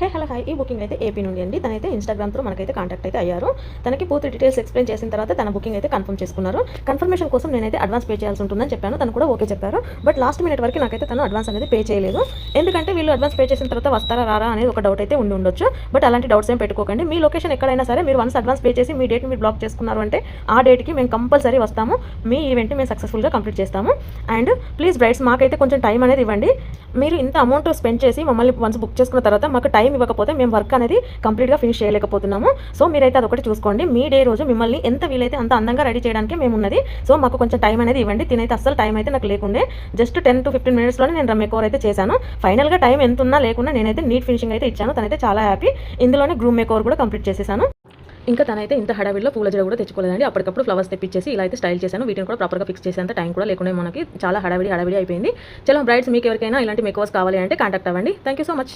Hello hi. ఈ booking అయితే AP నుండి అండి. తనైతే ఇన్‌స్టాగ్రామ్ త్రూ మనకైతే కాంటాక్ట్ అయితే అయ్యారు. తనకి పూర్తి డీటెయిల్స్ ఎక్స్‌ప్లెయిన్ చేసిన తర్వాత తన బుకింగ్ అయితే కన్ఫర్మ్ చేసుకున్నారు. కన్ఫర్మేషన్ కోసం నేనైతే అడ్వాన్స్ పే చేయాల్సి ఉంటుందని చెప్పాను. తను కూడా ఓకే చెప్పారు. బట్ లాస్ట్ మినిట్ వరకు నాకైతే తను అడ్వాన్స్ అనేది పే చేయలేదు. ఎందుకంటే వీళ్ళు అడ్వాన్స్ పే చేసిన తర్వాత వస్తారా రారా అనేది ఒక డౌట్ అయితే ఉండి ఉండొచ్చు. బట్ అలాంటి డౌట్స్ ఏం పెట్టుకోకండి. మీ లొకేషన్ ఎక్కడైనా సరే మీరు వన్స్ అడ్వాన్స్ పే చేసి మీ డేట్‌ని మీరు బ్లాక్ చేసుకున్నారు అంటే ఆ డేట్‌కి మేము కంపల్సరీ వస్తాము. మీ ఈవెంట్‌ని మేము సక్సెస్‌ఫుల్‌గా కంప్లీట్ చేస్తాము. అండ్ ప్లీజ్ బ్రైడ్స్ మాకైతే కొంచెం టైం అనేది ఇవ్వండి. మీరు ఇంత అమౌంట్ స్పెండ్ చేసి మమ్మల్ని వన్స్ బుక్ చేసుకున్న తర్వాత మాకు టైం ఇవ్వకపోతే మేము వర్క్ అనేది కంప్లీట్‌గా ఫినిష్ చేయలేకపోతున్నాము. సో మీరైతే అదొకటి చూసుకోండి. మీ డే రోజు మిమ్మల్ని ఎంత వీలైతే అంత అందంగా రెడీ చేయడానికి మేమున్నది. సో మాకు కొంచెం టైం అనేది ఇవ్వండి. తినైతే అస్సలు టైం అయితే నాకు లేకుండే. జస్ట్ 10-15 మినిట్స్‌లోనే నేను మేకోవర్ అయితే చేశాను. ఫైనల్‌గా టైం ఎంతున్నా లేకున్నా నేనైతే నీట్ ఫినిషింగ్ అయితే ఇచ్చాను. తనైతే చాలా హ్యాపీ. ఇందులోనే గ్రూమ్ మేకోవర్ కూడా కంప్లీట్ చేసేసాను. ఇంకా తనైతే ఇంత హడావిడిలో పూల జడ కూడా తెచ్చుకోలేదండి. అప్పటికప్పుడు ఫ్లవర్స్ తెప్పించేసి ఇలా అయితే స్టైల్ చేశాను. వీటిని కూడా ప్రాపర్‌గా ఫిక్స్ చేసేంత టైం కూడా లేకుండా మనకి చాలా హడావిడి అయిపోయింది. చలో బ్రైడ్స్ మీకు ఎవరికైనా ఇలాంటి మేకోవర్స్ కావాలి అంటే కాంటాక్ట్ అవ్వండి. Thank you so much.